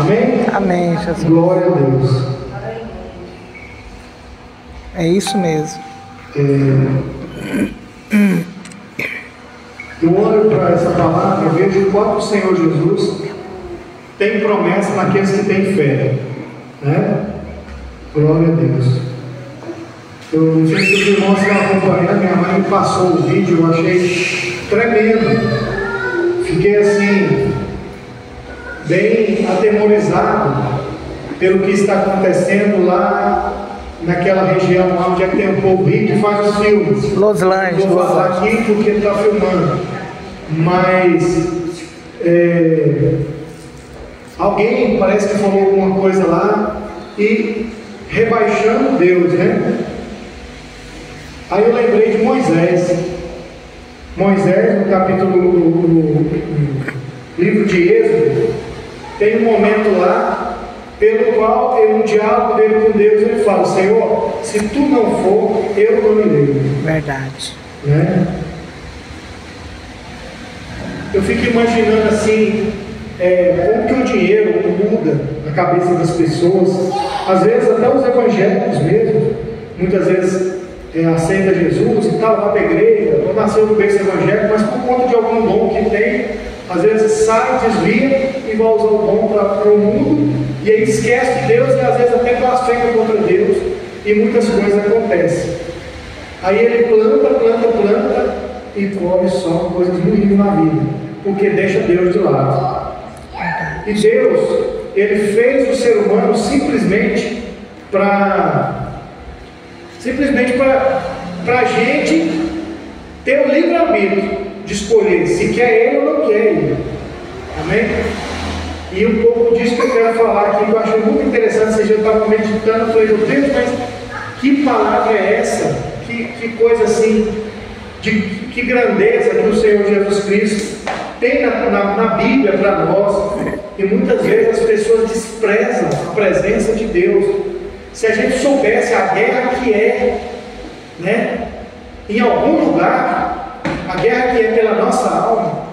Amém? Amém, Jesus. Glória a Deus. É isso mesmo. Eu olho para essa palavra, eu vejo o próprio Senhor Jesus tem promessa naqueles que têm fé, né? Glória a Deus. Eu não sei se os irmãos estão acompanhando, minha mãe me passou o vídeo, eu achei tremendo. Fiquei assim, bem atemorizado pelo que está acontecendo lá naquela região onde é que tem o povo rico que faz os filmes. Loslândia. Vou falar aqui porque ele está filmando. Mas alguém parece que falou alguma coisa lá e rebaixando Deus, né? Aí eu lembrei de Moisés. Moisés, no capítulo no livro de Êxodo, tem um momento lá pelo qual, em um diálogo dele com Deus, ele fala: Senhor, se tu não for, eu não irei. Verdade. Né? Eu fico imaginando assim, como que o dinheiro muda a cabeça das pessoas. Às vezes até os evangélicos mesmo, muitas vezes aceita Jesus e tal, vai para a igreja, ou nasceu no berço evangélico, mas por conta de algum dom que tem, às vezes sai, desvia e vai usar o dom para o mundo, e aí esquece de Deus e às vezes até blasfema contra Deus, e muitas coisas acontecem. Aí ele planta e colhe só coisas ruins na vida, porque deixa Deus de lado. E Deus, Ele fez o ser humano simplesmente para a gente ter o livre-arbítrio de escolher se quer Ele ou não quer Ele. Amém? E um pouco disso que eu quero falar aqui, que eu acho muito interessante. Você já estava meditando, eu falei: meu Deus, mas que palavra é essa? Que coisa assim, que grandeza que o Senhor Jesus Cristo tem na Bíblia para nós. E muitas vezes as pessoas desprezam a presença de Deus. Se a gente soubesse a guerra que né, em algum lugar, a guerra que é pela nossa alma,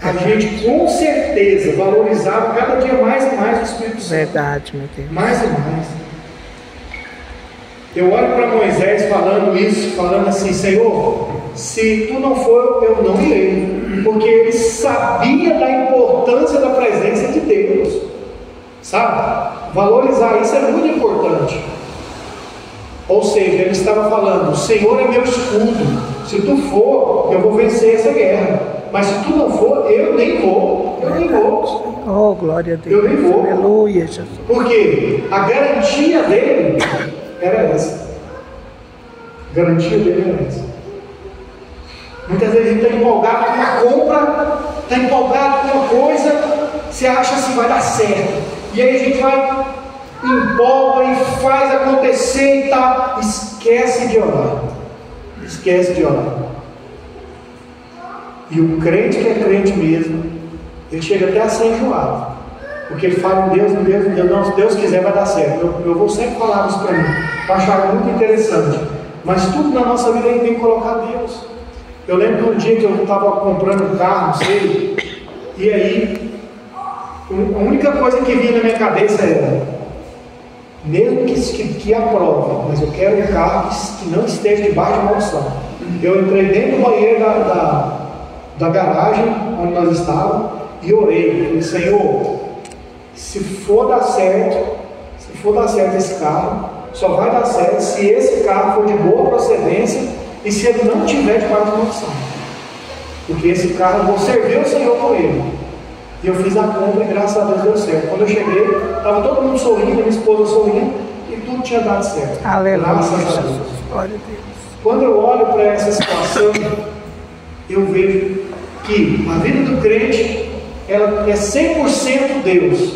a gente com certeza valorizava cada dia mais e mais o Espírito Santo. Verdade, meu Deus. Mais e mais. Eu olho para Moisés falando isso, falando assim: Senhor, se tu não for, eu não irei. Porque ele sabia da importância da presença de Deus. Sabe? Valorizar isso é muito importante. Ou seja, ele estava falando: o Senhor é meu escudo. Se tu for, eu vou vencer essa guerra. Mas se tu não for, eu nem vou. Eu nem vou. Oh, glória a Deus. Eu nem vou. Aleluia, Jesus. Porque a garantia dele era essa. A garantia dele era essa. Muitas vezes a gente está empolgado com uma compra, está empolgado com uma coisa, você acha assim, vai dar certo. E aí a gente vai, empolga e faz acontecer e tal. Esquece de orar. Esquece de orar. E o crente que é crente mesmo, ele chega até a ser enjoado. Porque ele fala em Deus, não, se Deus quiser vai dar certo. Eu vou sempre falar isso para mim. Eu achava muito interessante. Mas tudo na nossa vida a gente tem que colocar Deus. Eu lembro de um dia que eu estava comprando um carro, não sei, e aí a única coisa que vinha na minha cabeça era: mesmo que aprove, mas eu quero um carro que não esteja debaixo de maldição. Eu entrei dentro do banheiro da garagem onde nós estávamos e orei. Falei: Senhor, se for dar certo esse carro, só vai dar certo se esse carro for de boa procedência e se ele não tiver debaixo de maldição. Porque esse carro eu vou servir o Senhor com ele. E eu fiz a compra e graças a Deus deu certo. Quando eu cheguei, estava todo mundo sorrindo, minha esposa sorrindo, e tudo tinha dado certo. Aleluia. Graças a Deus. Glória a Deus. Quando eu olho para essa situação, eu vejo que a vida do crente, ela é 100% Deus.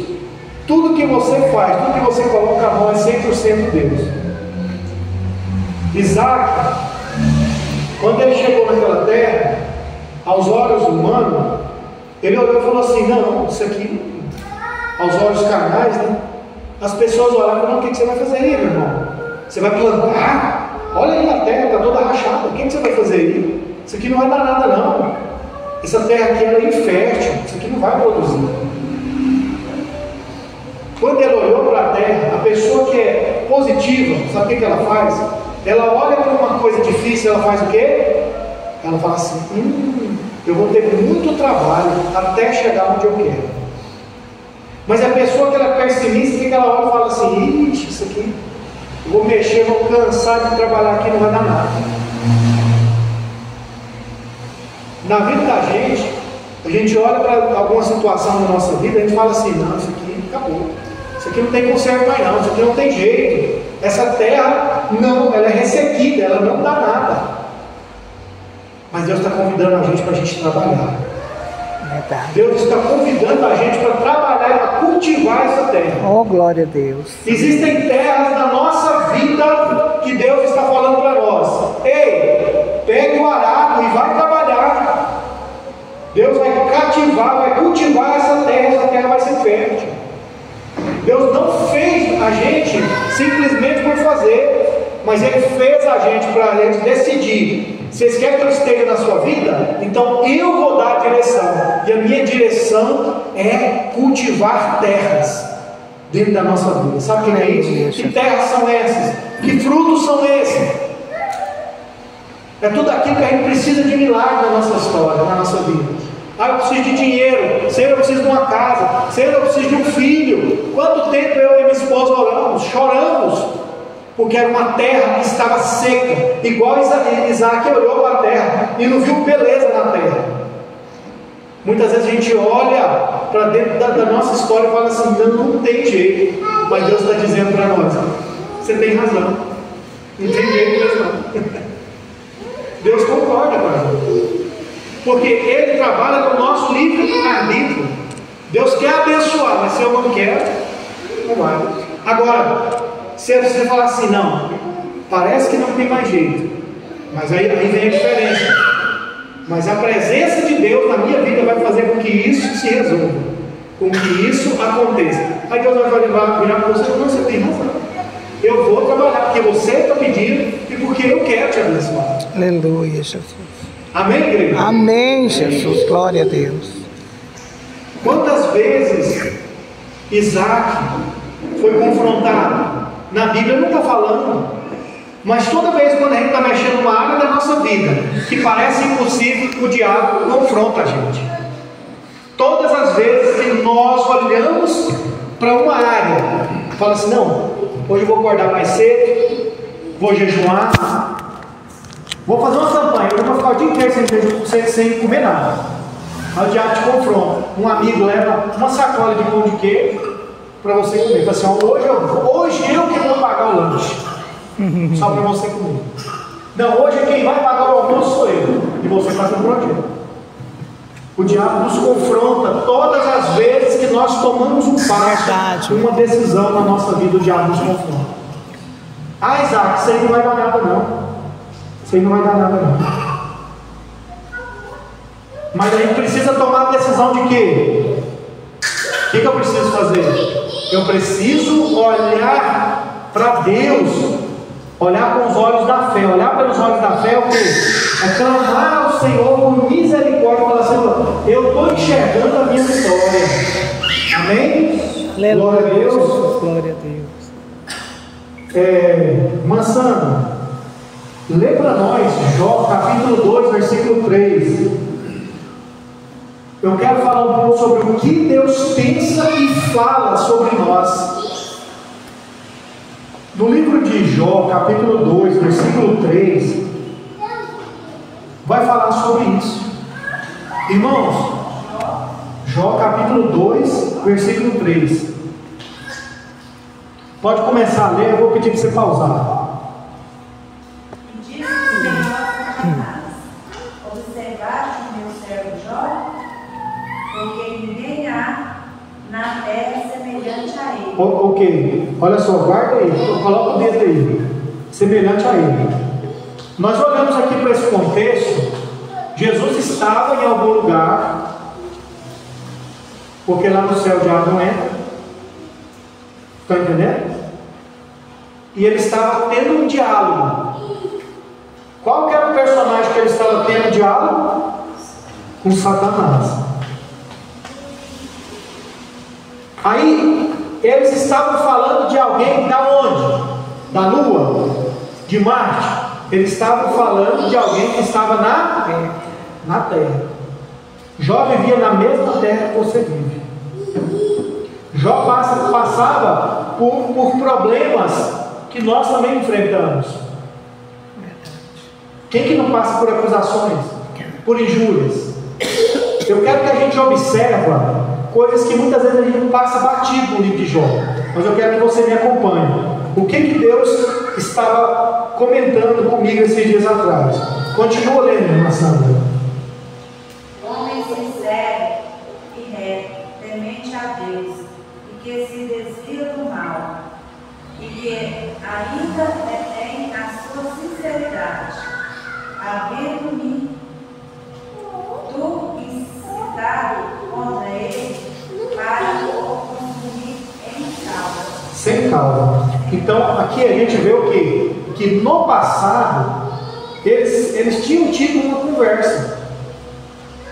Tudo que você faz, tudo que você coloca a mão é 100% Deus. Isaac, quando ele chegou naquela terra, aos olhos humanos, ele olhou e falou assim: não, isso aqui, aos olhos carnais, né? As pessoas olhavam e falaram: o que você vai fazer aí, meu irmão? Você vai plantar? Olha aí a terra, está toda rachada, o que você vai fazer aí? Isso aqui não vai dar nada não. Essa terra aqui ela é infértil, isso aqui não vai produzir. Quando ele olhou para a terra, a pessoa que é positiva, sabe o que ela faz? Ela olha para uma coisa difícil, ela faz o quê? Ela fala assim, eu vou ter muito trabalho até chegar onde eu quero. Mas a pessoa que ela é pessimista, que ela olha e fala assim, ixi, isso aqui, eu vou mexer, vou cansar de trabalhar aqui, não vai dar nada. Na vida da gente, a gente olha para alguma situação na nossa vida, a gente fala assim, não, isso aqui acabou. Isso aqui não tem conserto mais não, isso aqui não tem jeito. Essa terra, não, ela é ressequida, ela não dá nada. Mas Deus está convidando a gente para a gente trabalhar. Verdade. Deus está convidando a gente para trabalhar e para cultivar essa terra. Oh, glória a Deus. Existem terras na nossa vida que Deus está falando para nós. Ei, pegue o arado e vai trabalhar. Deus vai cativar, vai cultivar essa terra vai ser fértil. Deus não fez a gente simplesmente por fazer, mas Ele fez a gente para a gente decidir. Vocês querem que eu esteja na sua vida? Então eu vou dar a direção. E a minha direção é cultivar terras dentro da nossa vida. Sabe o que é isso? Que terras são essas? Que frutos são esses? É tudo aquilo que a gente precisa de milagre na nossa história, na nossa vida. Ah, eu preciso de dinheiro. Senhor, eu preciso de uma casa. Senhor, eu preciso de um filho. Quanto tempo eu e minha esposa oramos, choramos, porque era uma terra que estava seca, igual Isaac olhou para a terra e não viu beleza na terra. Muitas vezes a gente olha para dentro da nossa história e fala assim, não tem jeito. Mas Deus está dizendo para nós, você tem razão, não tem jeito mesmo não. Deus concorda com a gente, porque Ele trabalha com o nosso livre-arbítrio. Deus quer abençoar, mas se eu não quero, não vai. Agora, se você falar assim, não, parece que não tem mais jeito, mas aí vem a diferença. Mas a presença de Deus na minha vida vai fazer com que isso se resolva, com que isso aconteça. Aí Deus vai virar para você, não, você tem razão, eu vou trabalhar porque você está pedindo e porque eu quero te abençoar. Aleluia, Jesus. Amém, igreja? Amém, Jesus, glória a Deus. Quantas vezes Isaac foi confrontado? Na Bíblia não está falando, mas toda vez quando a gente está mexendo numa área da nossa vida que parece impossível, o diabo confronta a gente. Todas as vezes que nós olhamos para uma área, fala assim, não, hoje eu vou acordar mais cedo, vou jejuar, vou fazer uma campanha, eu vou ficar o dia inteiro sem comer nada. Aí o diabo te confronta. Um amigo leva uma sacola de pão de queijo para você comer. Fala assim, hoje eu que vou pagar o lanche, só para você comer. Não, hoje quem vai pagar o almoço sou eu, e você está com o projeto. O diabo nos confronta todas as vezes que nós tomamos um passo, uma decisão na nossa vida, o diabo nos confronta. Ah, Isaac, isso aí não vai dar nada não. Isso aí não vai dar nada não. Mas a gente precisa tomar a decisão de quê? O que eu preciso fazer? Eu preciso olhar para Deus, olhar com os olhos da fé. Olhar pelos olhos da fé é o quê? É clamar ao Senhor por misericórdia e falar, Senhor, eu estou enxergando a minha história. Amém? Aleluia, glória a Deus. Jesus, glória a Deus. Mansana, lê para nós Jó capítulo 2, versículo 3. Eu quero falar um pouco sobre o que Deus pensa e fala sobre nós. No livro de Jó, capítulo 2, versículo 3, vai falar sobre isso. Irmãos, Jó, capítulo 2, versículo 3. Pode começar a ler, eu vou pedir para você pausar. Porque ninguém há na terra semelhante a ele. Ok, olha só, guarda aí, coloca o dedo aí, semelhante a ele. Nós olhamos aqui para esse contexto. Jesus estava em algum lugar, porque lá no céu o diabo não entra. Estão entendendo? E ele estava tendo um diálogo. Qual que era o personagem que ele estava tendo diálogo? Com Satanás. Aí eles estavam falando de alguém da onde? Da Lua? De Marte? Eles estavam falando de alguém que estava na Terra. Jó vivia na mesma terra que você vive. Jó passava por problemas que nós também enfrentamos. Quem que não passa por acusações? Por injúrias? Eu quero que a gente observe coisas que muitas vezes a gente passa batido no livro de Jó. Mas eu quero que você me acompanhe. O que Deus estava comentando comigo esses dias atrás? Continua lendo, irmã Sandra. Homem sincero e reto, temente a Deus, e que se desvia do mal, e que ainda retém a sua sinceridade, havendo-me tu incitado contra ele para o consumir em causa. Sem causa. Então aqui a gente vê o quê? Que no passado eles tinham tido uma conversa,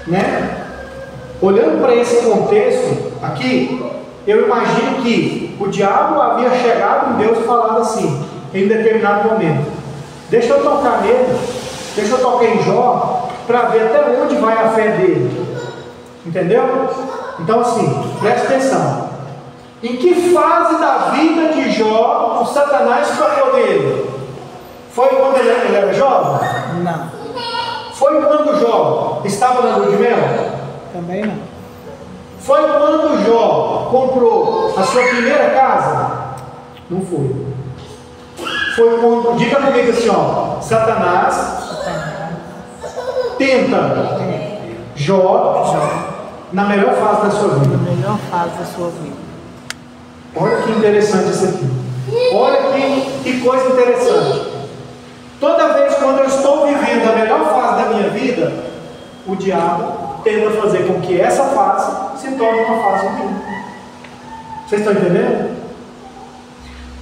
né? Olhando para esse contexto aqui, eu imagino que o diabo havia chegado em Deus e falado assim, em determinado momento: deixa eu tocar nele, deixa eu tocar em Jó, para ver até onde vai a fé dele. Entendeu? Então assim, presta atenção. Em que fase da vida de Jó o Satanás tocou nele? Foi quando ele era jovem? Não. Foi quando Jó estava na lua de mel? Também não. Foi quando Jó comprou a sua primeira casa? Não foi. Foi quando, diga comigo assim, ó, Satanás tenta Jó na melhor fase da sua vida. Na melhor fase da sua vida. Olha que interessante isso aqui. Olha que coisa interessante. Toda vez quando eu estou vivendo a melhor fase da minha vida, o diabo tenta fazer com que essa fase se torne uma fase ruim. Vocês estão entendendo?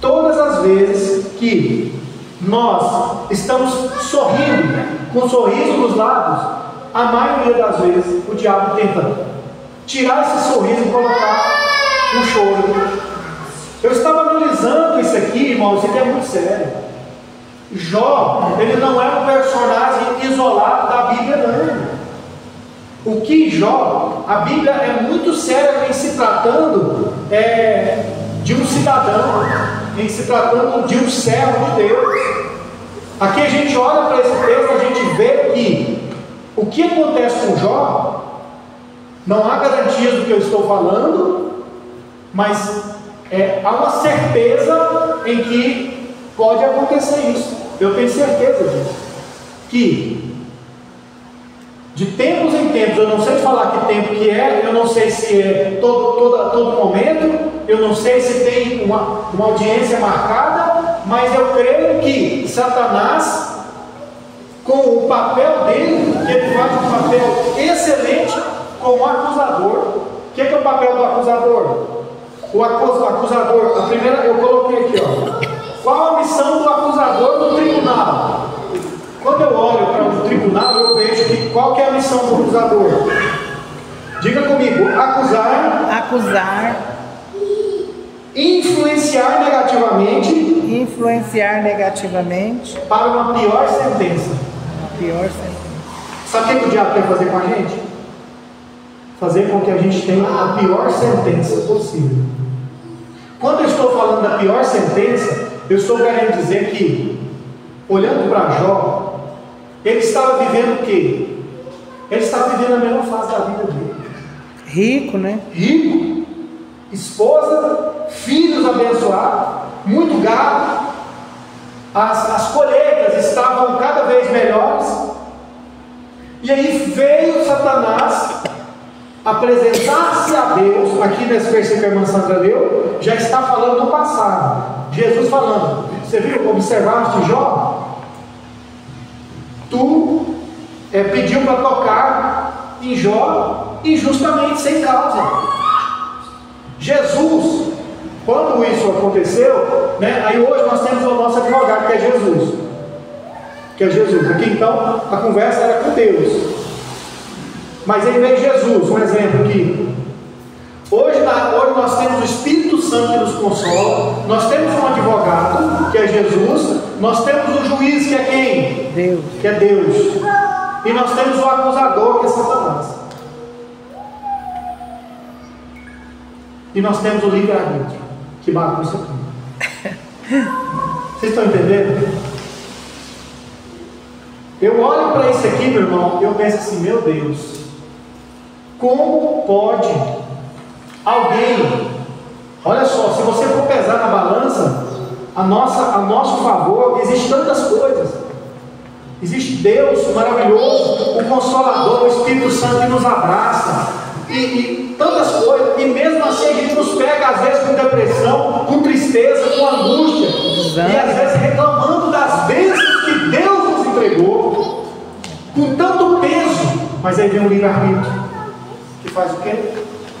Todas as vezes que nós estamos sorrindo, com um sorriso nos lábios, a maioria das vezes o diabo tenta tirar esse sorriso e colocar um choro. Eu estava analisando isso aqui, irmãos, isso aqui é muito sério. Jó, ele não é um personagem isolado da Bíblia, não. O que Jó, a Bíblia é muito séria em se tratando de um cidadão, em se tratando de um servo de Deus. Aqui a gente olha para esse texto, a gente vê que o que acontece com Jó, não há garantias do que eu estou falando, mas há uma certeza em que pode acontecer isso. Eu tenho certeza disso. Que de tempos em tempos, eu não sei falar que tempo que é, eu não sei se é todo momento, eu não sei se tem uma audiência marcada, mas eu creio que Satanás, com o papel dele, ele faz um papel excelente como acusador. O que é o papel do acusador? O acusador, a primeira eu coloquei aqui, ó. Qual a missão do acusador no tribunal? Quando eu olho para o tribunal, eu vejo que qual que é a missão do acusador? Diga comigo: acusar, influenciar negativamente para uma pior sentença. Sabe o que o diabo quer fazer com a gente? Fazer com que a gente tenha a pior sentença possível. Quando eu estou falando da pior sentença, eu estou querendo dizer que, olhando para Jó, ele estava vivendo o quê? Ele estava vivendo a melhor fase da vida dele. Rico, né? Rico, esposa, filhos abençoados, muito gado, as colheitas estavam cada vez melhores. E aí veio Satanás apresentar-se a Deus. Aqui nesse versículo que a irmã Sandra leu, já está falando do passado. Jesus falando: você viu, observaste Jó? Tu pediu para tocar em Jó injustamente, sem causa. Jesus, quando isso aconteceu, né, aí hoje nós temos o nosso advogado, que é Jesus. Aqui então a conversa era com Deus. Mas aí vem Jesus, um exemplo aqui. Hoje nós temos o Espírito Santo que nos consola, nós temos um advogado, que é Jesus, nós temos o juiz, que é quem? Deus. Que é Deus. E nós temos o acusador, que é Satanás. E nós temos o livre-arbítrio, que bagunça tudo. Vocês estão entendendo? Eu olho para isso aqui, meu irmão, e eu penso assim, meu Deus, como pode alguém, olha só, se você for pesar na balança, a nosso favor, existem tantas coisas. Existe Deus maravilhoso, o Consolador, o Espírito Santo que nos abraça, e tantas coisas, e mesmo assim a gente nos pega às vezes com depressão, com tristeza, com angústia, e às vezes reclamando das bênçãos que Deus nos entregou, com tanto peso, mas aí vem um livre-arbítrio, que faz o quê?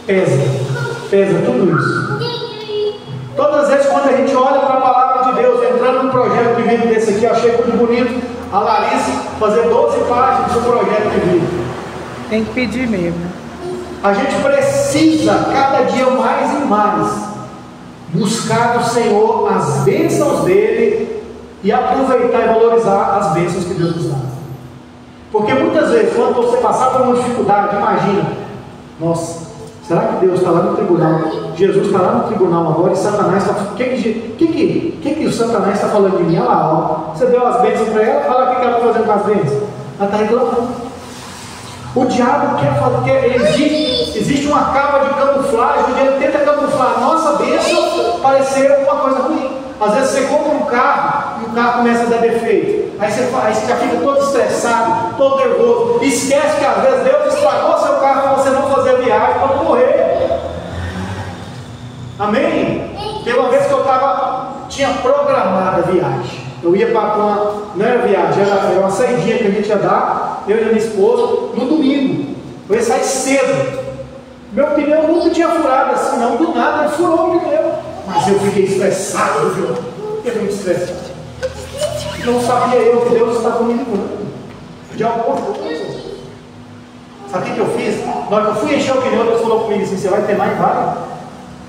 Pesa tudo isso. Todas as vezes quando a gente olha para a palavra de Deus, entrando num projeto de vida desse aqui, eu achei muito bonito a Larissa fazer 12 páginas do projeto de vida. Tem que pedir mesmo. A gente precisa cada dia mais e mais buscar do Senhor as bênçãos dele e aproveitar e valorizar as bênçãos que Deus nos dá. Porque muitas vezes quando você passar por uma dificuldade, imagina, nossa, será que Deus está lá no tribunal? Jesus está lá no tribunal agora e Satanás está... O que o Satanás está falando de mim? Olha lá, ó. Você deu as bênçãos para ela, olha o que ela está fazendo com as bênçãos. Ela está reclamando. O diabo quer fazer... Existe uma capa de camuflagem, onde ele tenta camuflar a nossa bênção parecer uma coisa ruim. Às vezes você compra um carro e o carro começa a dar defeito. Aí você já fica todo estressado, todo nervoso. Esquece que às vezes Deus estragou seu carro para você não fazer a viagem, para não morrer. Amém? Teve uma vez que eu tinha programado a viagem. Eu ia para uma... Não era viagem, era uma saidinha que a gente ia dar, eu e a minha esposa, no domingo. Eu ia sair cedo. Meu pneu nunca tinha furado assim, não. Do nada, ele furou o pneu. Mas eu fiquei estressado, viu? Fiquei muito estressado. Não sabia eu que Deus estava me livrando de alguma coisa. Sabe o que eu fiz? Na hora que eu fui encher o pneu, Deus falou comigo assim: você vai ter mais, vai?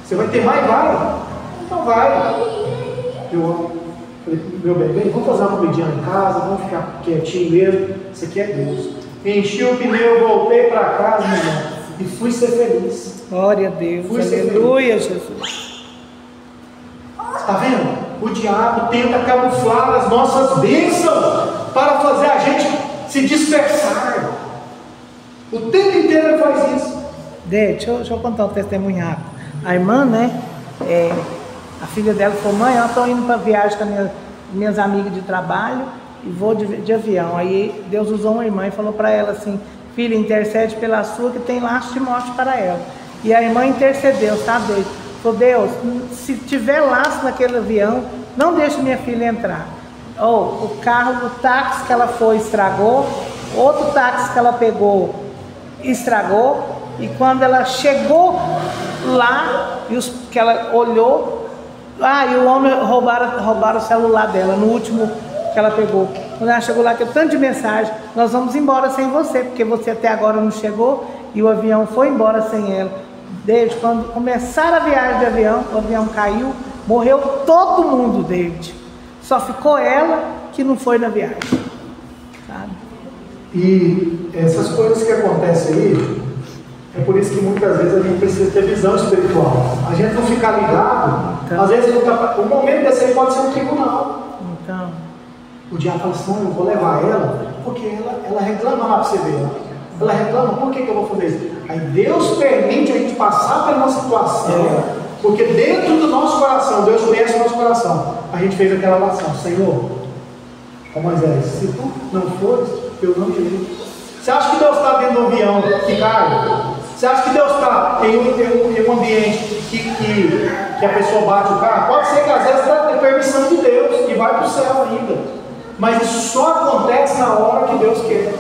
Você vai ter mais, vai? Então vai. Eu falei, meu bem, vamos fazer uma comidinha em casa, vamos ficar quietinho mesmo. Isso aqui é Deus. Enchi o pneu, voltei para casa, meu irmão, e fui ser feliz. Glória a Deus. Aleluia, Jesus. Está vendo? O diabo tenta camuflar as nossas bênçãos para fazer a gente se dispersar. O tempo inteiro ele faz isso. Deixa eu contar um testemunho rápido. A irmã, né? A filha dela falou: mãe, eu estou indo para viagem com minhas amigas de trabalho e vou de avião. Aí Deus usou uma irmã e falou para ela assim: filha, intercede pela sua que tem laço de morte para ela. E a irmã intercedeu, tá doido? Falou: Deus, se tiver laço naquele avião, não deixe minha filha entrar. O táxi que ela foi estragou, outro táxi que ela pegou estragou, e quando ela chegou lá, que ela olhou, e o homem roubaram o celular dela, no último que ela pegou. Quando ela chegou lá, que tanto de mensagem: nós vamos embora sem você, porque você até agora não chegou, e o avião foi embora sem ela. Desde quando começaram a viagem de avião, o avião caiu, morreu todo mundo, David. Só ficou ela que não foi na viagem, sabe? E essas coisas que acontecem aí, é por isso que muitas vezes a gente precisa ter visão espiritual. A gente não ficar ligado, então, às vezes o momento desse aí pode ser um tribunal. Então, o diabo fala assim: não, eu vou levar ela, porque ela reclama lá para você ver. Ela reclama, por que eu vou fazer isso? Aí Deus permite a gente passar pela nossa situação, porque dentro do nosso coração, Deus conhece o nosso coração. A gente fez aquela oração: Senhor, ó Moisés, se tu não fores, eu não irei. Você acha que Deus está dentro do avião que cai? Você acha que Deus está em um ambiente que a pessoa bate o carro? Pode ser que às vezes tem permissão de Deus e vai para o céu ainda, mas isso só acontece na hora que Deus quer.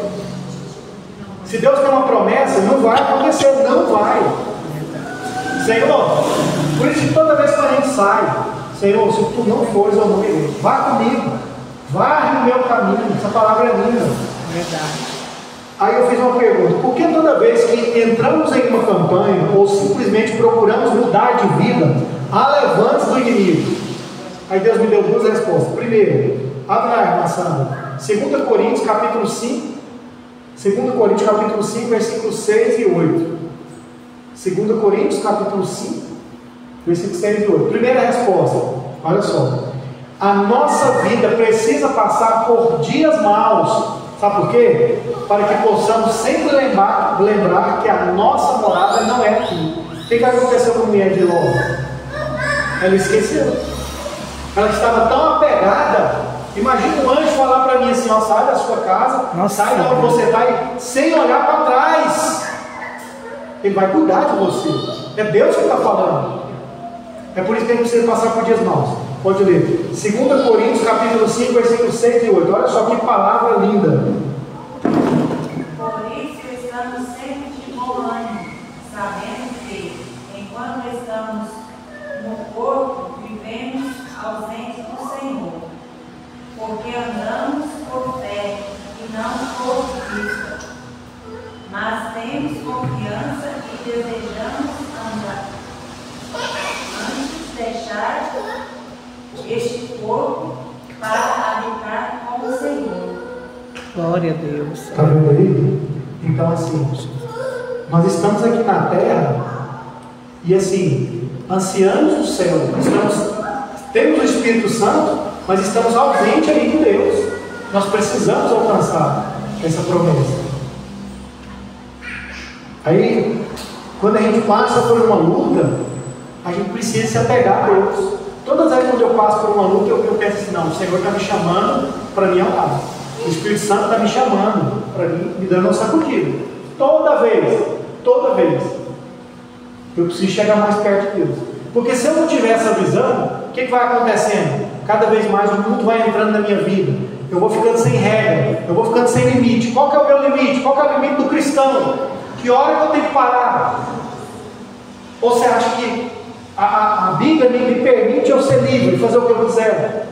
Se Deus tem uma promessa, não vai acontecer, não vai. Senhor, por isso que toda vez que a gente sai, Senhor, se tu não fores, eu não irei. Vá comigo, vá no meu caminho. Essa palavra é linda. Verdade. Aí eu fiz uma pergunta: por que toda vez que entramos em uma campanha ou simplesmente procuramos mudar de vida, há levantes do inimigo? Aí Deus me deu duas respostas. Primeiro, abre na irmã Sandra, 2 Coríntios capítulo 5, 2 Coríntios capítulo 5, versículos 6 e 8. 2 Coríntios capítulo 5, versículos 6 e 8. Primeira resposta, olha só: a nossa vida precisa passar por dias maus. Sabe por quê? Para que possamos sempre lembrar que a nossa morada não é aqui. O que aconteceu com a mulher de Ló? Ela esqueceu. Ela estava tão apegada. Imagina um anjo falar para mim assim: ó, sai da sua casa, sai da onde você está, sem olhar para trás. Ele vai cuidar de você. É Deus que está falando. É por isso que a gente precisa passar por dias maus. Pode ler 2 Coríntios capítulo 5, versículos 6 e 8. Olha só que palavra linda. Por isso estamos sempre de bom ânimo, sabendo que, enquanto estamos no corpo, vivemos ausentes do Senhor. Porque andamos por fé e não por vista. Mas temos confiança e desejamos andar. Antes deixar este corpo para habitar com o Senhor. Glória a Deus. Está vendo aí? Então, assim, nós estamos aqui na terra e, assim, anciãos do céu, temos o Espírito Santo, mas estamos ausentes aí de Deus. Nós precisamos alcançar essa promessa. Aí, quando a gente passa por uma luta, a gente precisa se apegar a Deus. Todas as vezes que eu passo por uma luta, eu penso assim: não, o Senhor está me chamando para me amar. O Espírito Santo está me chamando para me dando uma sacudida. Toda vez, eu preciso chegar mais perto de Deus. Porque se eu não tiver essa visão, o que vai acontecendo? Cada vez mais o mundo vai entrando na minha vida. Eu vou ficando sem regra, eu vou ficando sem limite. Qual que é o meu limite? Qual que é o limite do cristão? Que hora que eu tenho que parar? Ou você acha que a Bíblia me permite eu ser livre, fazer o que eu quiser?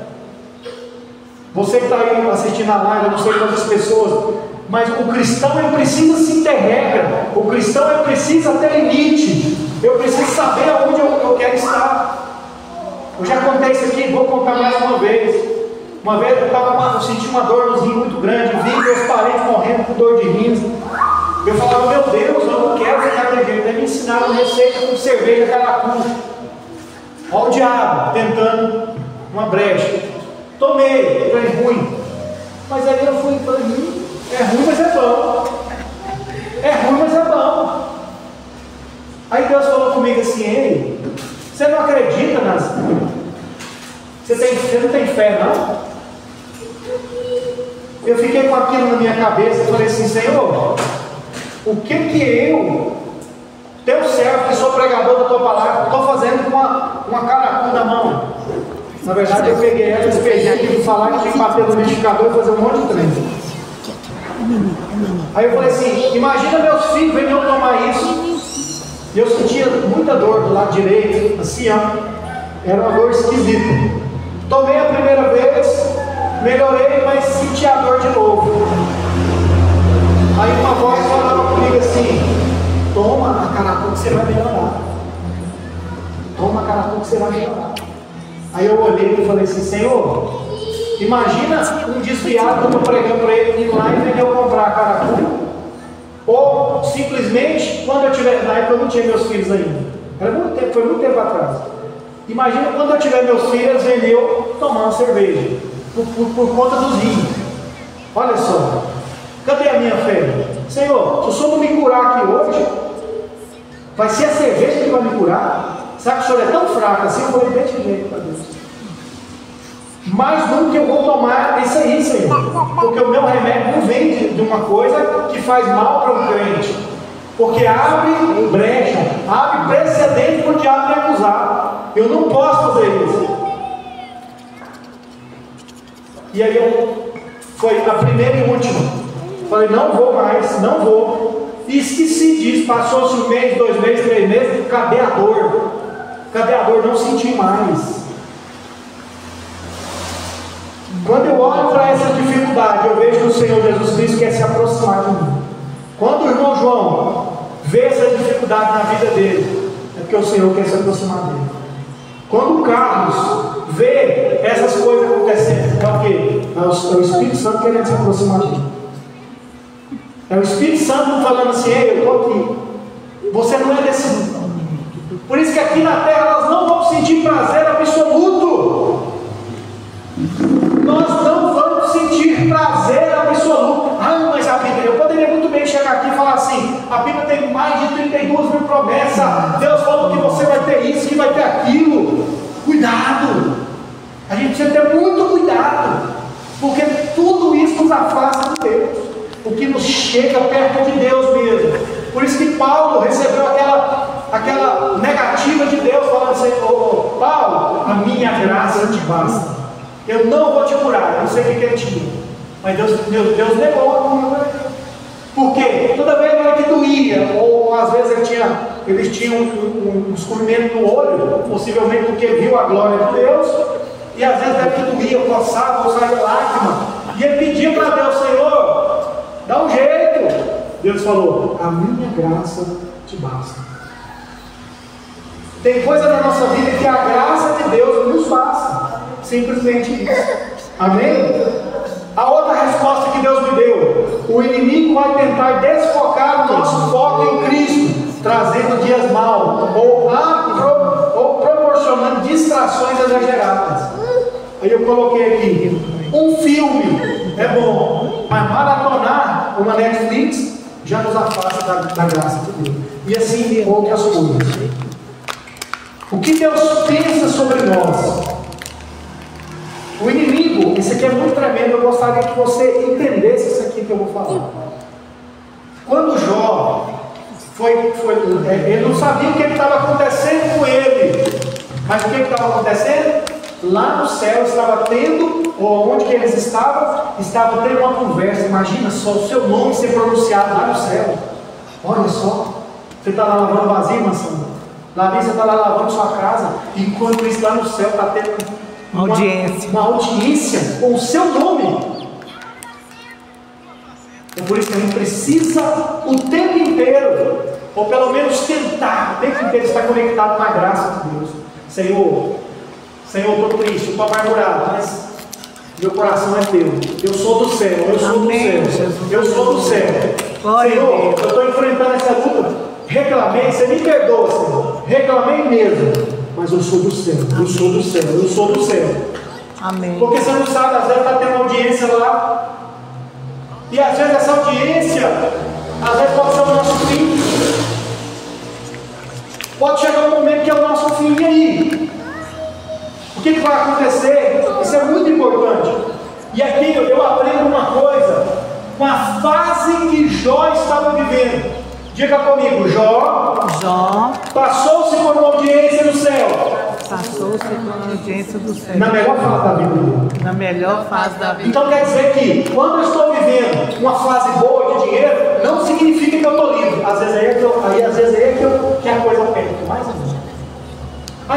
Você que está aí assistindo a live, eu não sei quantas pessoas, mas o cristão ele precisa sim ter regra, o cristão ele precisa ter limite. Eu preciso saber aonde eu quero estar. Eu já contei isso aqui, vou contar mais uma vez. Uma vez eu senti uma dor nos rins muito grande, vi meus parentes morrendo com dor de rins. Eu falava: meu Deus, eu não quero ficar daquele jeito. Eles me ensinaram uma receita com cerveja caracu. Olha o diabo tentando uma brecha. Tomei, foi ruim. Mas aí eu fui e falei: é ruim, mas é bom. É ruim, mas é bom. Aí Deus falou comigo assim: ei, você não acredita nas... Você não tem fé, não? Eu fiquei com aquilo na minha cabeça e falei assim: Senhor, o que eu, teu servo, que sou pregador da tua palavra, estou fazendo com uma caracu na mão? Na verdade, eu peguei ela, despejei aqui do salário, tinha que bater no liquidificador e fazer um monte de trem. Aí eu falei assim: imagina meus filhos verem eu tomar isso. E eu sentia muita dor do lado direito, assim, ó. Era uma dor esquisita. Tomei a primeira vez, melhorei, mas senti a dor de novo. Aí uma voz falava comigo assim: toma a caracu que você vai melhorar. Toma a caracu que você vai melhorar. Aí eu olhei e falei assim: Senhor, imagina um desviado que eu estou pregando para ele ir lá e vender eu comprar a caracu. Ou simplesmente, quando eu tiver, na época eu não tinha meus filhos ainda, era muito tempo, foi muito tempo atrás. Imagina quando eu tiver meus filhos, vender eu tomar uma cerveja, por conta dos rins. Olha só, cadê a minha fé? Senhor, se o Senhor não me curar aqui hoje, vai ser a cerveja que vai me curar? Sabe que o Senhor é tão fraco assim? Eu falei desse jeito para Deus: mais nunca eu vou tomar isso aí, Senhor, porque o meu remédio não vem de uma coisa que faz mal para um crente, porque abre brecha, abre precedente para o diabo me acusar. Eu não posso fazer isso. E aí foi a primeira e última. Falei: não vou mais, não vou. E esqueci disso. Passou-se um mês, 2 meses, 3 meses. Cadê a dor? Cadê a dor? Não senti mais. Quando eu olho para essa dificuldade, eu vejo que o Senhor Jesus Cristo quer se aproximar de mim. Quando o irmão João vê essa dificuldade na vida dele, é porque o Senhor quer se aproximar dele. Quando o Carlos vê essas coisas acontecendo, é o quê? É o Espírito Santo querendo se aproximar dele. É o Espírito Santo falando assim: ei, eu estou aqui. Você não é desse mundo. Por isso que aqui na terra nós não vamos sentir prazer absoluto. Nós não vamos sentir prazer absoluto. Ah, mas a Bíblia, eu poderia muito bem chegar aqui e falar assim: a Bíblia tem mais de 32 mil promessas. Deus falou que você vai ter isso, que vai ter aquilo. Cuidado. A gente precisa ter muito cuidado, porque tudo isso nos afasta de Deus, o que nos chega perto de Deus mesmo. Por isso que Paulo recebeu aquela negativa de Deus, falando assim: oh, Paulo, a minha graça te basta. Eu não vou te curar, eu não sei o que ele te deu. Mas Deus negou a cura. Por quê? Toda vez que doía, ou às vezes eles tinham um escorrimento no olho, possivelmente porque viu a glória de Deus, e às vezes deve que doía, coçava, ou saía lágrima, e ele pedia para Deus: Senhor, dá um jeito. Deus falou: a minha graça te basta. Tem coisa na nossa vida que a graça de Deus nos basta. Simplesmente isso. Amém? A outra resposta que Deus me deu: o inimigo vai tentar desfocar o nosso foco em Cristo, trazendo dias maus, ou proporcionando distrações exageradas. Aí eu coloquei aqui: um filme é bom, mas maratonar uma Netflix já nos afasta da graça de Deus. E assim outras coisas. O que Deus pensa sobre nós? O inimigo, isso aqui é muito tremendo, eu gostaria que você entendesse isso aqui que eu vou falar. Quando Jó ele não sabia o que estava acontecendo com ele, mas o que estava acontecendo? Lá no céu estava tendo, ou onde que eles estava tendo uma conversa. Imagina só o seu nome ser pronunciado lá no céu. Olha só, você está lá lavando vasilha, maçã. Lá você está lá lavando sua casa, enquanto isso lá no céu está tendo uma audiência com o seu nome. É por isso que a gente precisa o tempo inteiro, ou pelo menos tentar o tempo inteiro estar conectado na graça de Deus. Senhor, estou triste, estou amargurado, mas meu coração é teu. Eu sou do céu, eu sou do céu, eu sou do céu. Senhor, eu estou enfrentando essa luta. Reclamei, você me perdoa, Senhor. Reclamei mesmo, mas eu sou do céu, eu sou do céu, eu sou do céu. Amém. Porque você não sabe, às vezes está tendo audiência lá, e às vezes essa audiência, às vezes pode ser o nosso fim. Pode chegar um momento que é o nosso fim, e aí? O que vai acontecer? Isso é muito importante. E aqui eu aprendo uma coisa, com a fase que Jó estava vivendo. Diga comigo: Jó passou-se por uma audiência no céu. Passou-se por uma audiência do céu. Na melhor fase da vida. Na melhor fase da vida. Então quer dizer que quando eu estou vivendo uma fase boa de dinheiro, não significa que eu estou livre. Às vezes que a coisa aperta mais ou menos.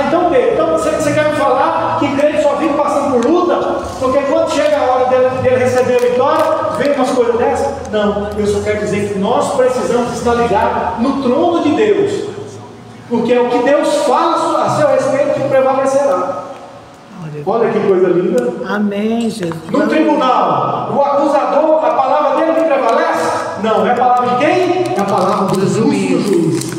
Então Pedro, você quer me falar que crente só vive passando por luta? Porque quando chega a hora dele receber a vitória, vem umas coisas dessas? Não, eu só quero dizer que nós precisamos estar ligados no trono de Deus, porque é o que Deus fala a seu respeito que prevalecerá. Olha que coisa linda. Amém, Jesus. No tribunal, o acusador, a palavra dele que prevalece? Não, é a palavra de quem? É a palavra do juiz.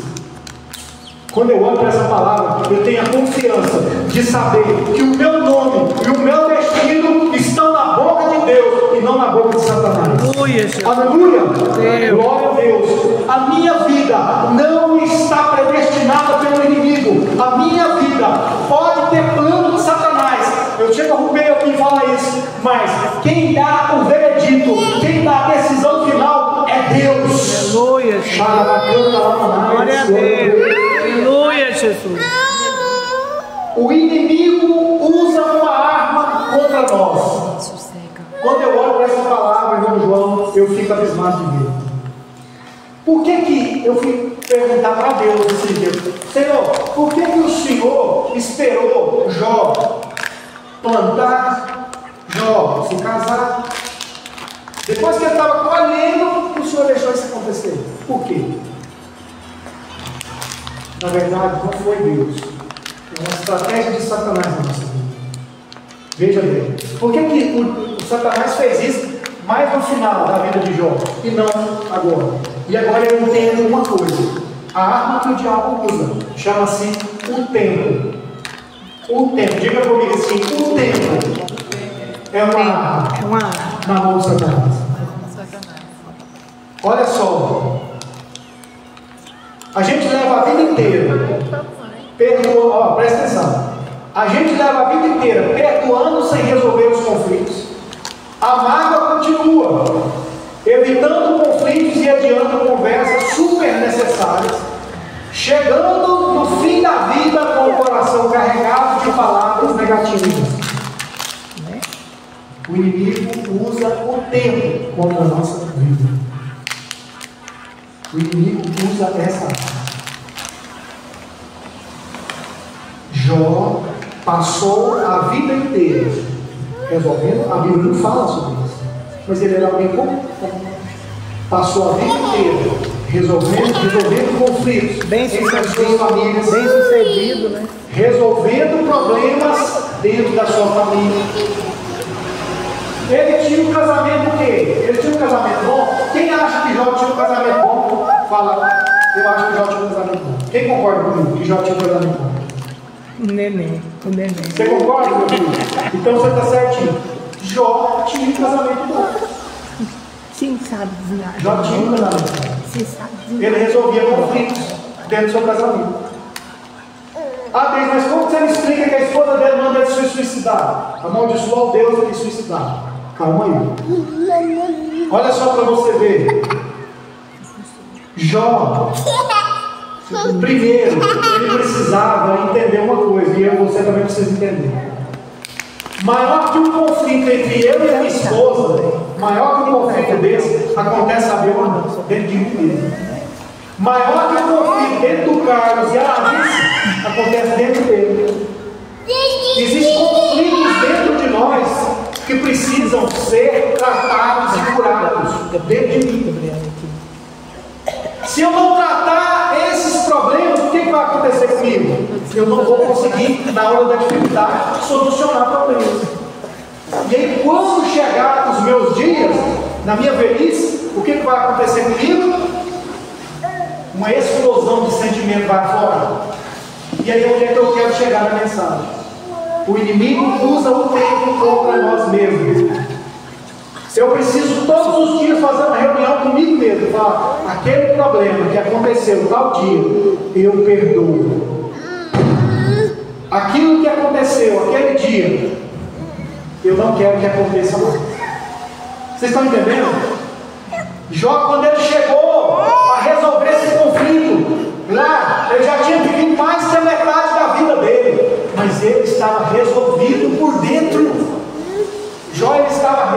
Quando eu olho para essa palavra, eu tenho a confiança de saber que o meu nome e o meu destino estão na boca de Deus e não na boca de Satanás. Aleluia, aleluia. Glória a Deus. A minha vida não está predestinada pelo inimigo. A minha vida pode ter plano de Satanás. Eu chego a romper aqui e falar isso, mas quem dá o veredito, quem dá a decisão final é Deus. Aleluia. Glória a Deus. Aleluia, Jesus. O inimigo usa uma arma contra nós. Quando eu olho para essa palavra, irmão João, eu fico abismado de ver. Por que eu fui perguntar para Deus esse dia? Senhor, por que o Senhor esperou Jó plantar, Jó se casar? Depois que ele estava colhendo, o Senhor Senhor deixou isso acontecer? Por quê? Na verdade, não foi Deus. É uma estratégia de Satanás na nossa vida. Veja bem. Por que o Satanás fez isso mais no final da vida de Jó e não agora? E agora eu entendo uma coisa. A arma que o diabo usa chama-se o tempo. O tempo. Diga comigo assim: o tempo é uma arma na mão de Satanás. Olha só. A gente leva a vida inteira perdoando, presta atenção. A gente leva a vida inteira perdoando sem resolver os conflitos. A mágoa continua, evitando conflitos e adiando conversas super necessárias, chegando no fim da vida com o coração carregado de palavras negativas. O inimigo usa o tempo contra a nossa vida. O inimigo usa essa arma. Jó passou a vida inteira resolvendo, a Bíblia não fala sobre isso, mas ele era alguém comum. Passou a vida inteira resolvendo conflitos entre as suas famílias, bem sucedido, né? Resolvendo problemas dentro da sua família. Ele tinha um casamento o quê? Ele tinha um casamento bom? Quem acha que Jó tinha um casamento bom? Fala, eu acho que Jó tinha um casamento bom. Quem concorda comigo que Jó tinha um casamento bom? O neném. Você concorda, meu filho? Então você está certinho. Jó tinha um casamento bom. Sim, sabe dizer. Jó tinha um casamento bom. Sim, sabe dizer. Ele resolvia conflitos dentro do seu casamento. Ah, Deus, mas como você me explica que a esposa dele manda ele se suicidar? Amaldiçoou Deus e ele suicidar. Calma aí. Olha só para você ver. Jó, primeiro, ele precisava entender uma coisa, e você também precisa entender. Maior que um conflito entre eu e a minha esposa, maior que um conflito desse, acontece, sabe onde? Dentro de mim mesmo. Maior que um conflito dentro do Carlos e a Alice, acontece dentro dele. Existem conflitos dentro de nós que precisam ser tratados e curados dentro de mim. Se eu não tratar esses problemas, o que vai acontecer comigo? Eu não vou conseguir, na hora da dificuldade, solucionar problemas. E aí, quando chegar os meus dias, na minha velhice, o que vai acontecer comigo? Uma explosão de sentimento vai fora. E aí, onde é que eu quero chegar na mensagem? O inimigo usa o tempo contra nós mesmos. Eu preciso todos os dias fazer uma reunião comigo mesmo, falar, aquele problema que aconteceu tal dia, eu perdoo. Aquilo que aconteceu aquele dia, eu não quero que aconteça mais. Vocês estão entendendo? Jó, quando ele chegou a resolver esse conflito, lá, ele já tinha vivido mais que a metade da vida dele, mas ele estava resolvido por dentro. Jó, ele estava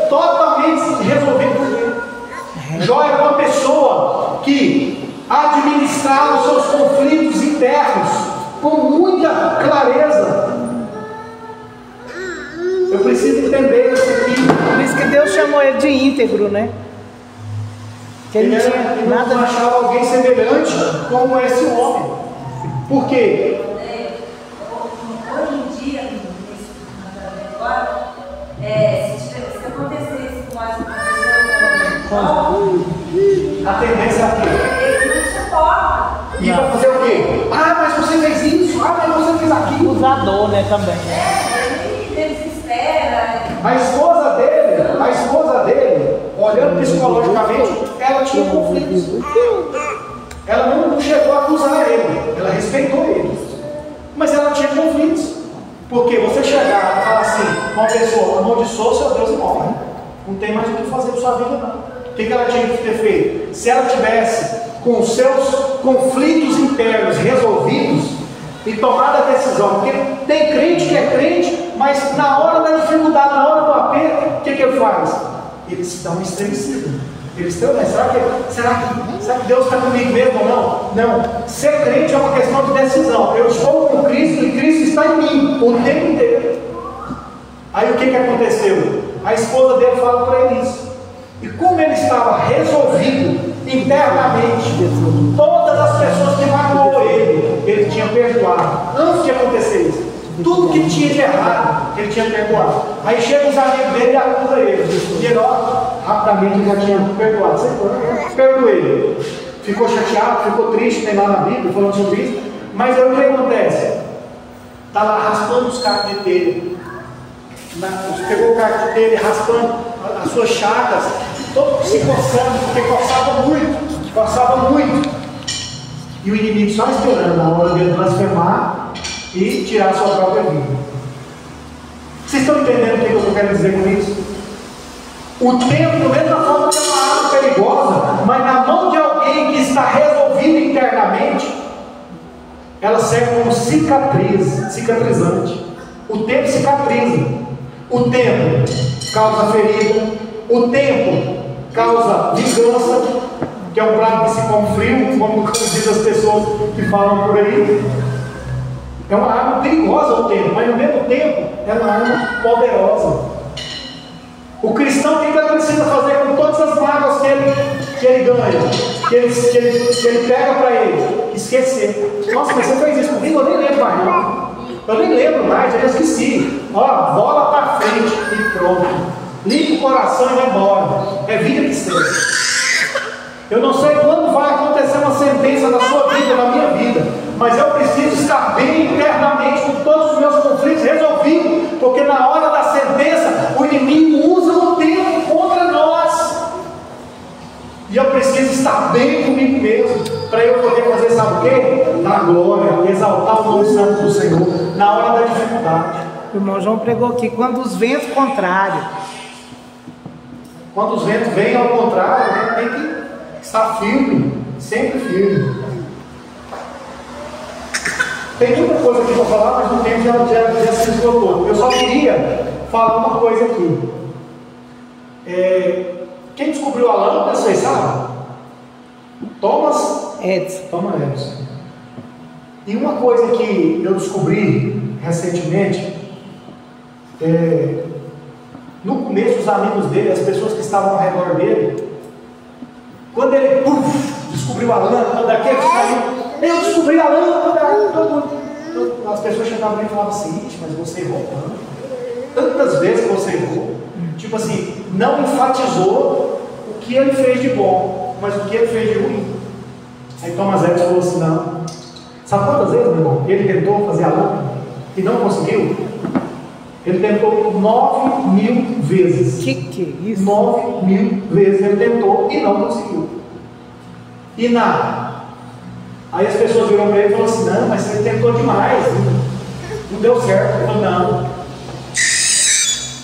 totalmente resolvido por dentro. Jó era uma pessoa que administrava os seus conflitos internos com muita clareza. Eu preciso entender isso aqui. Por isso que Deus chamou ele de íntegro, né? Que ele não achava alguém semelhante como esse homem. Por quê? Hoje em dia, nesse agora, se acontecesse com as pessoas, a tendência é aqui. ele não suporta. E vai fazer o quê? Ah, mas você fez isso. Ah, mas você fez aquilo. Usador, né, também. Ele se espera. A esposa dele, olhando psicologicamente, ela tinha conflitos. Ela não chegou a acusar ele, ela respeitou ele. Mas ela tinha conflitos. Porque você chegar e falar assim, uma pessoa amaldiçoa seu Deus e morre. Não tem mais o que fazer com sua vida, não. O que ela tinha que ter feito? Se ela tivesse com os seus conflitos internos resolvidos e tomado a decisão, porque tem crente que é crente, mas na hora da dificuldade, na hora do aperto, o que ele faz? Ele se dá uma estremecida. Eles estão, mas será que Deus está comigo mesmo ou não? Não. Ser crente é uma questão de decisão. Eu estou com Cristo e Cristo está em mim o tempo inteiro. Aí o que aconteceu? A esposa dele fala para ele isso. E como ele estava resolvido internamente, todas as pessoas que magoou ele tinha perdoado, antes de acontecer isso. Tudo que tinha de errado, ele tinha perdoado. Aí chegam os amigos dele e acusam ele. E ele, rapidamente ele já tinha perdoado. Você perdoou ele. Ficou chateado, ficou triste, tem lá na Bíblia falando sobre isso. Mas aí o que acontece? Está lá raspando os cacos de telha. Pegou o caco de telha, raspando as suas chagas, todo se coçando, porque coçava muito. E o inimigo só esperando a hora dele blasfemar e tirar a sua própria vida. Vocês estão entendendo o que eu estou querendo dizer com isso? O tempo, da mesma forma que é uma arma perigosa, mas na mão de alguém que está resolvido internamente, ela serve como cicatrizante. O tempo cicatriza. O tempo causa ferida. O tempo causa vingança, que é um prato que se come frio, como dizem as pessoas que falam por aí. É uma arma perigosa o tempo, mas ao mesmo tempo é uma arma poderosa. O cristão, o que ele precisa fazer com todas as mágoas que ele ganha, que ele pega para ele? Esquecer. Nossa, mas você fez isso comigo? Eu nem lembro mais não. Eu nem lembro mais, eu já esqueci. Bola para frente e pronto. Limpa o coração e vai embora. É vida que seja. Eu não sei quando vai acontecer uma sentença na sua vida, na minha vida, mas eu preciso estar bem internamente com todos os meus conflitos resolvidos, porque na hora da sentença o inimigo usa o tempo contra nós, e eu preciso estar bem comigo mesmo, para eu poder fazer, sabe o quê? Na glória, exaltar o nome santo do Senhor, na hora da dificuldade. O irmão João pregou aqui, quando os ventos contrários. Quando os ventos vêm ao contrário, a gente tem que estar firme, sempre firme. Tem muita coisa aqui para falar, mas o tempo já se esgotou. Eu só queria falar uma coisa aqui. Quem descobriu a lâmpada, vocês sabem? Thomas Edison. E uma coisa que eu descobri recentemente, no começo os amigos dele, as pessoas que estavam ao redor dele, quando ele descobriu a lâmpada, daquele que saiu, eu descobri a lâmpada, as pessoas chegavam e falavam assim, mas você errou tantas vezes que você errou, tipo assim, não enfatizou o que ele fez de bom, mas o que ele fez de ruim. Aí Thomas Edison falou assim, não, sabe quantas vezes, meu irmão, ele tentou fazer a lâmpada e não conseguiu? Ele tentou 9.000 vezes. Que é isso? 9.000 vezes ele tentou e não conseguiu. E nada. Aí as pessoas viram para ele e falaram assim, não, mas você tentou demais, não deu certo. Ele falou, não,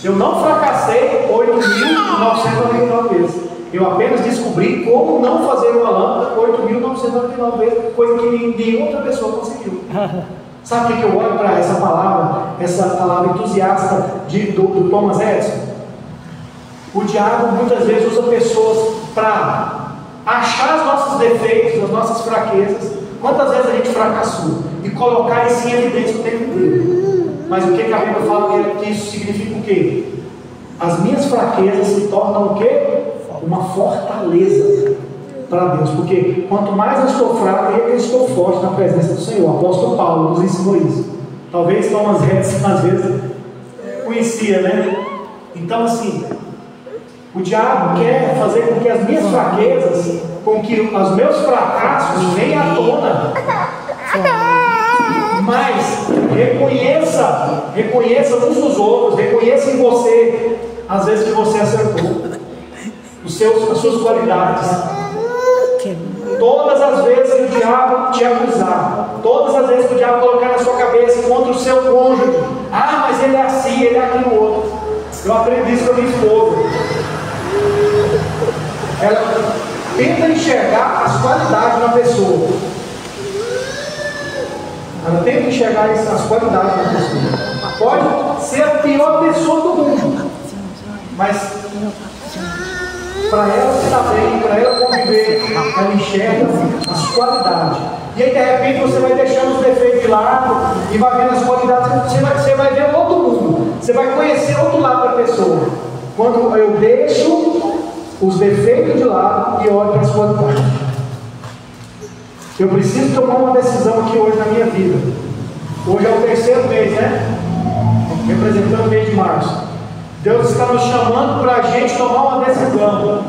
eu não fracassei 8.999 vezes. Eu apenas descobri como não fazer uma lâmpada 8.999 vezes, coisa que nenhuma outra pessoa conseguiu. Sabe o que eu olho para essa palavra entusiasta do Thomas Edison? O diabo muitas vezes usa pessoas para achar os nossos defeitos, as nossas fraquezas. Quantas vezes a gente fracassou? E colocar isso em evidência o tempo inteiro. Mas o que a Bíblia fala que isso significa o quê? As minhas fraquezas se tornam o quê? Uma fortaleza para Deus, porque quanto mais eu estou fraco, eu estou forte na presença do Senhor. O apóstolo Paulo nos ensinou isso. Talvez Thomas Edison às vezes conhecia, né? Então assim, o diabo quer fazer com que as minhas fraquezas, com que os meus fracassos venham à tona. Mas reconheça uns dos outros, reconheça em você, às vezes que você acertou, as suas qualidades. Todas as vezes que o diabo te acusar, todas as vezes que o diabo colocar na sua cabeça contra o seu cônjuge, mas ele é assim, ele é aquilo outro. Eu aprendi isso com a minha esposa. Ela tenta enxergar as qualidades da pessoa. Ela tenta enxergar as qualidades da pessoa. Pode ser a pior pessoa do mundo, mas para ela estar bem, para ela conviver, ela enxerga as qualidades. E aí de repente você vai deixando os defeitos de lado e vai vendo as qualidades. Você vai ver outro mundo, você vai conhecer outro lado da pessoa. Quando eu deixo os defeitos de lado e olhe para as qualidades. Eu preciso tomar uma decisão aqui hoje na minha vida. Hoje é o terceiro mês, né? Representando o mês de março. Deus está nos chamando para a gente tomar uma decisão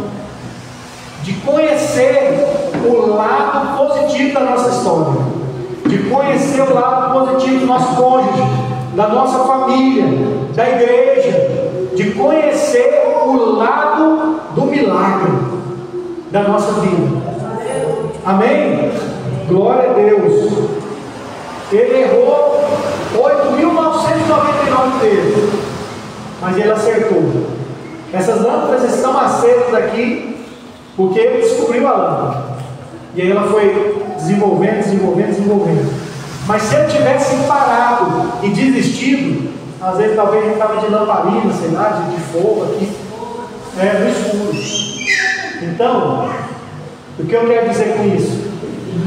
de conhecer o lado positivo da nossa história, de conhecer o lado positivo do nosso cônjuge, da nossa família, da igreja, de conhecer o lado do milagre da nossa vida. Amém? Glória a Deus. Ele errou 8.999 vezes, mas ele acertou. Essas lâmpadas estão acesas aqui porque ele descobriu a lâmpada. E aí ela foi desenvolvendo. Mas se ele tivesse parado e desistido, às vezes talvez ele estava de lamparina, sei lá, de fogo aqui, no escuro. Então, o que eu quero dizer com isso?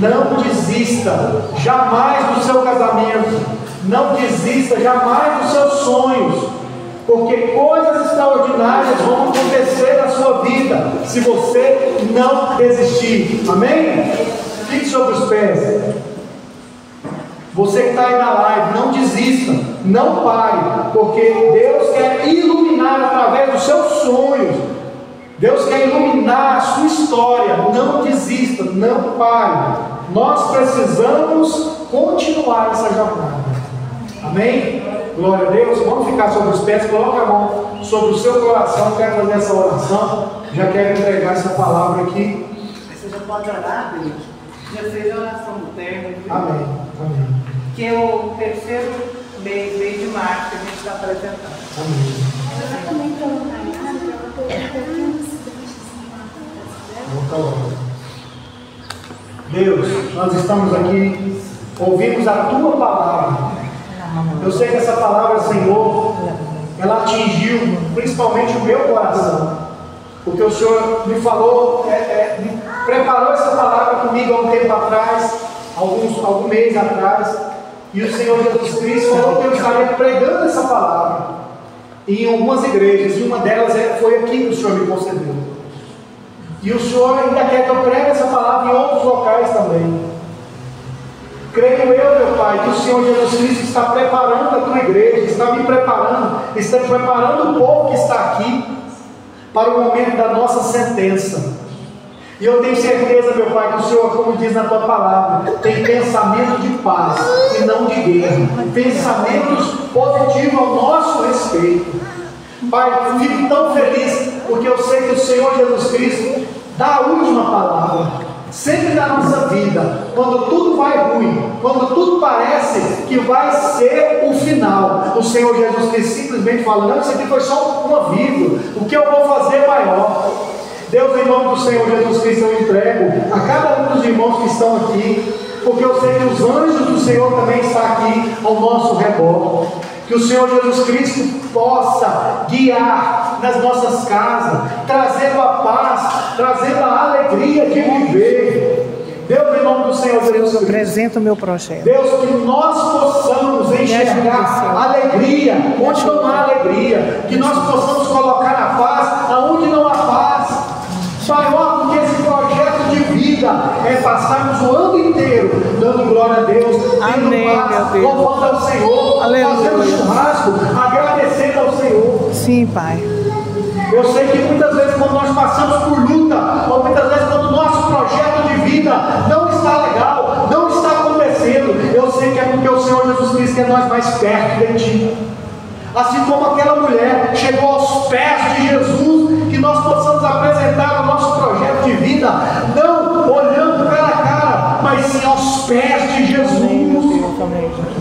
Não desista jamais do seu casamento, não desista jamais dos seus sonhos, porque coisas extraordinárias vão acontecer na sua vida se você não desistir. Amém? Fique sobre os pés. Você que está aí na live, não desista, não pare, porque Deus quer iluminar através dos seus sonhos. Deus quer iluminar a sua história. Não desista, não pare. Nós precisamos continuar essa jornada. Amém? Glória a Deus. Vamos ficar sobre os pés. Coloque a mão sobre o seu coração. Quero fazer essa oração. Já quero entregar essa palavra aqui. Você já pode orar, Deus. Já fez a oração do término. Amém. Amém. Que é o terceiro mês de março que a gente está apresentando. Amém. Deus, nós estamos aqui, ouvimos a Tua palavra. Eu sei que essa palavra, Senhor, ela atingiu principalmente o meu coração, porque o Senhor me falou, me preparou essa palavra comigo há um tempo atrás, algum mês atrás, e o Senhor Jesus Cristo falou que eu estaria pregando essa palavra em algumas igrejas, e uma delas foi aqui que o Senhor me concedeu. E o Senhor ainda quer que eu pregue essa palavra em outros locais também. Creio eu, meu Pai, que o Senhor Jesus Cristo está preparando a tua igreja, está me preparando, está preparando o povo que está aqui para o momento da nossa sentença. E eu tenho certeza, meu Pai, que o Senhor, como diz na tua palavra, tem pensamento de paz e não de guerra, pensamentos positivos ao nosso respeito. Pai, eu fico tão feliz porque eu sei que o Senhor Jesus Cristo dá a última palavra, sempre na nossa vida, quando tudo vai ruim, quando tudo parece que vai ser o final. O Senhor Jesus Cristo simplesmente fala: não, isso aqui foi só uma vírgula, o que eu vou fazer é maior. Deus, em nome do Senhor Jesus Cristo, eu entrego a cada um dos irmãos que estão aqui, porque eu sei que os anjos do Senhor também estão aqui ao nosso redor. Que o Senhor Jesus Cristo possa guiar nas nossas casas, trazendo a paz, trazendo a alegria de viver. Deus, em nome do Senhor Jesus Cristo, apresenta o meu projeto. Deus, que nós possamos enxergar alegria onde não há alegria, que nós possamos colocar a paz aonde não há paz. Maior do que esse projeto de vida é passarmos o ano inteiro dando glória a Deus, amém, paz, louvando ao Senhor, aleluia, fazendo churrasco, agradecendo ao Senhor. Sim, Pai. Eu sei que muitas vezes quando nós passamos por luta, ou muitas vezes quando o nosso projeto de vida não está legal, não está acontecendo, eu sei que é porque o Senhor Jesus Cristo quer nós mais perto de Ti. Assim como aquela mulher chegou aos pés de Jesus, que nós possamos apresentar o nosso projeto de vida, não olhando cara a cara, mas sim aos pés de Jesus.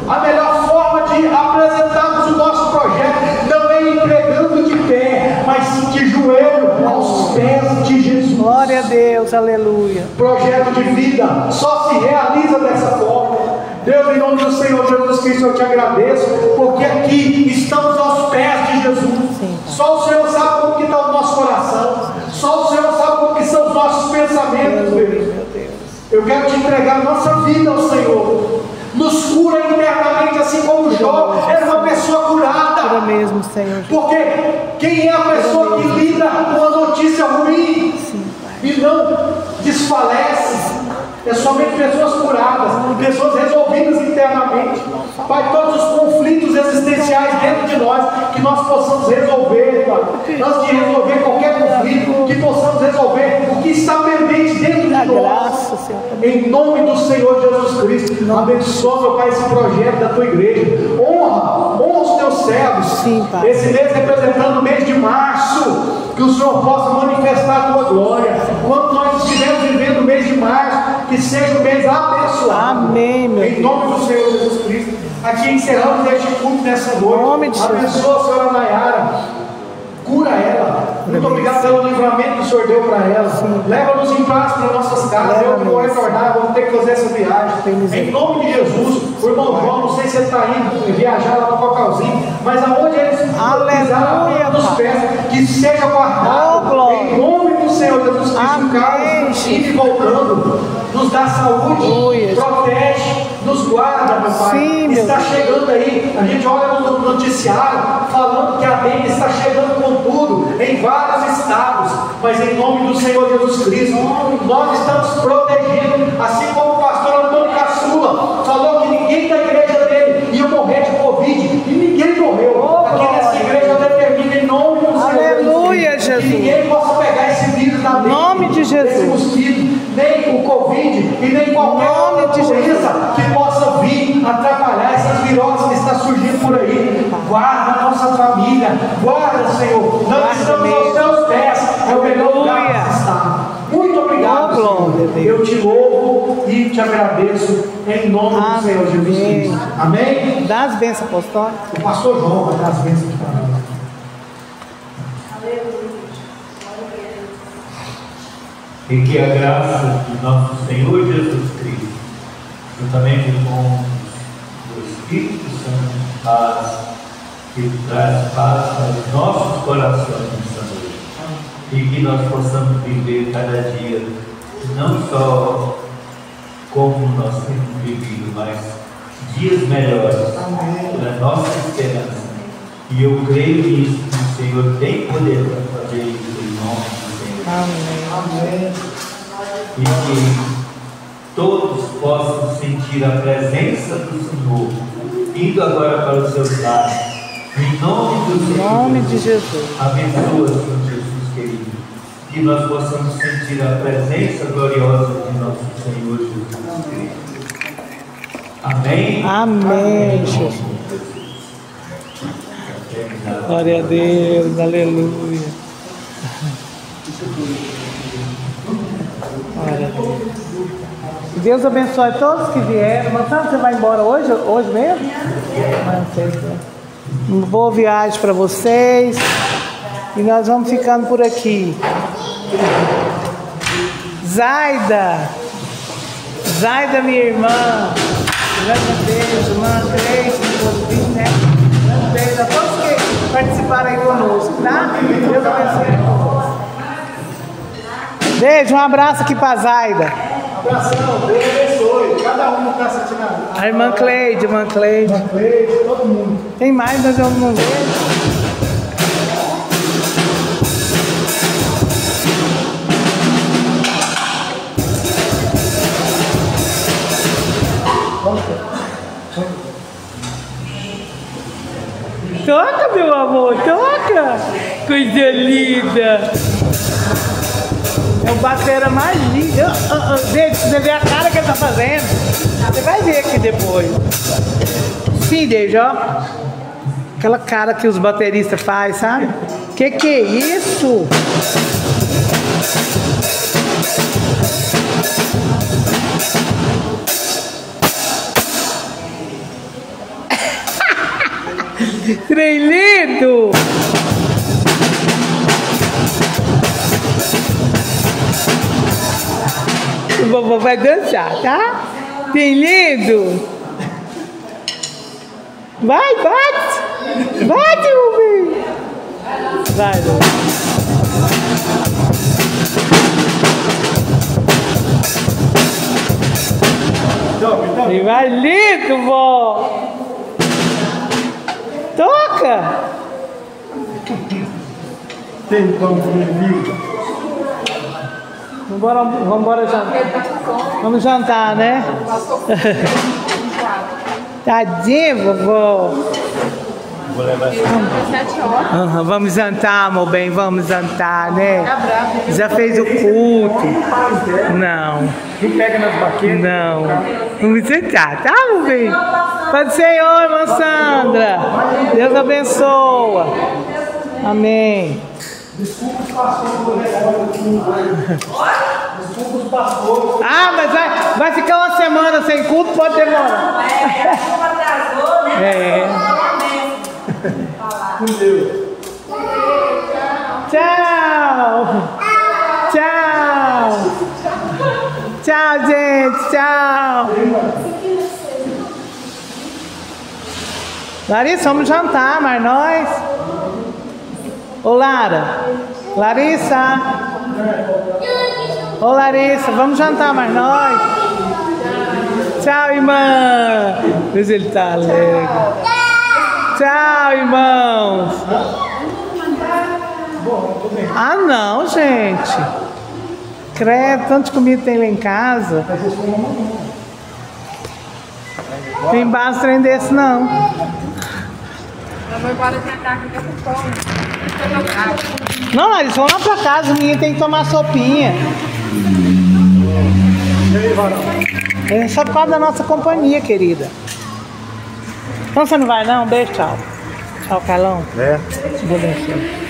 A melhor forma de apresentarmos o nosso projeto não é entregando de pé, mas sim de joelho aos pés de Jesus. Glória a Deus, aleluia. Projeto de vida só se realiza dessa forma. Deus, em nome do Senhor Jesus Cristo, eu te agradeço, porque aqui estamos aos pés de Jesus. Só o Senhor sabe como que está o nosso coração, só o Senhor sabe como que são os nossos pensamentos, Deus. Eu quero te entregar a nossa vida ao Senhor. Nos cura internamente, assim como Jó era uma pessoa curada. Cura mesmo, Senhor. Porque quem é a pessoa que lida com a notícia ruim? desfalece. É somente pessoas curadas, pessoas resolvidas internamente. Pai, todos os conflitos existenciais dentro de nós, que nós possamos resolver, Pai. Nós que resolver qualquer conflito, que possamos resolver o que está pendente dentro de nós. Em nome do Senhor Jesus Cristo, abençoa, meu Pai, esse projeto da tua igreja. Honra os teus servos. Sim, Pai. Esse mês representando o mês de março, que o Senhor possa manifestar a tua glória. Quando nós estivermos vivendo o mês de março, que seja um mês abençoado. Amém, meu Em nome do Senhor Jesus Cristo. Aqui encerramos este culto nessa noite. Nome de Jesus. Abençoa a senhora Nayara. Cura ela. Muito obrigado pelo livramento que o Senhor deu para ela. Leva-nos em paz para nossas casas. Eu que vou retornar, vamos ter que fazer essa viagem. Em nome de Jesus. O irmão João, não sei se ele está indo viajar lá no Cocalzinho, mas aonde ele pisar nos pés, que seja guardado. Em nome do Senhor Jesus Cristo. Carlos, indo e voltando. Nos dá saúde, protege, nos guarda, meu Pai. Sim, está chegando aí, a gente olha no noticiário falando que a dengue está chegando com tudo em vários estados, mas em nome do Senhor Jesus Cristo, nós estamos protegendo, assim como o pastor Antônio Caçula falou que ninguém da igreja dele ia morrer de Covid, e ninguém morreu. Aqui nessa igreja determina em nome do Senhor. Aleluia, Jesus. Que ninguém possa pegar esse vírus da dengue, nome de Jesus. Esse mosquito, nem o Covid e nem qualquer outra doença que possa vir atrapalhar essas viroses que está surgindo por aí. Guarda a nossa família, guarda, Senhor. Nós estamos aos teus pés, é o melhor lugar que está. Muito obrigado, Senhor. Eu te louvo e te agradeço em nome do Senhor Jesus Cristo. Amém? Dá as bênçãos apostólicas. O pastor João vai dar as bênçãos para nós. E que a graça de nosso Senhor Jesus Cristo, juntamente com o Espírito Santo, paz, que traz paz para os nossos corações nessa noite. E que nós possamos viver cada dia, não só como nós temos vivido, mas dias melhores para a nossa esperança. E eu creio nisso, que o Senhor tem poder para fazer isso em nome do Senhor. Amém. E que todos possam sentir a presença do Senhor, indo agora para os seus lares, em nome do Senhor. Em nome de Jesus. Abençoa, Senhor Jesus querido, que nós possamos sentir a presença gloriosa de nosso Senhor Jesus Cristo. Amém? Amém, Jesus. Glória a Deus, aleluia. Glória a Deus. Deus abençoe todos que vieram. Mas sabe que você vai embora hoje mesmo? Não sei. Uma boa viagem para vocês. E nós vamos ficando por aqui. Zaida, minha irmã. Grande beijo, irmã Cleide, né? Grande beijo a todos que participaram aí conosco, tá? Deus abençoe. Beijo, um abraço aqui para Zaida. Abração, Deus abençoe. Cada um está sentindo A irmã Cleide, Irmã Cleide, todo mundo. Tem mais, mas eu não vejo. Toca, meu amor, toca! Coisa linda! É o batera mais lindo. Gente, você vê a cara que ele tá fazendo. Você vai ver aqui depois. Sim, Deja, ó. Aquela cara que os bateristas fazem, sabe? Que é isso? Trem lindo! O vovô vai dançar, tá? Trem lindo! Vai, bate! Bate, Rubinho! Vai, Rubinho! Vai lindo, vó! Toca! Tem pão comigo. Vamos jantar. Vamos jantar, né? Tadinha, vovó. Vou levar essa. 7 horas. Vamos jantar, meu bem, vamos jantar, né? Já fez o culto? Não. Não pega nas baquetas. Não. Vamos sentar, tá, meu bem? Pai do Senhor, irmã Sandra. Deus abençoa. Amém. Desculpa os pastores. Ah, mas vai ficar uma semana sem culto, pode demorar. A chuva atrasou, né? É. Com Deus. Tchau. Tchau. Tchau, gente. Tchau. Larissa, vamos jantar, mas nós. Ô, Lara. Larissa. Ô, Larissa, vamos jantar, mas nós. Tchau, irmã. Veja ele tá alegre. Tchau, irmãos. Ah, não, gente. Credo, tanto de comida tem lá em casa. Tem base trem desse, não. Eu vou embora pra cá, que eu tô com fome. Não, eles vão lá pra casa, o menino tem que tomar sopinha. É só por causa da nossa companhia, querida. Então você não vai não? Beijo, tchau. Tchau, Carlão. É. Vou vencer.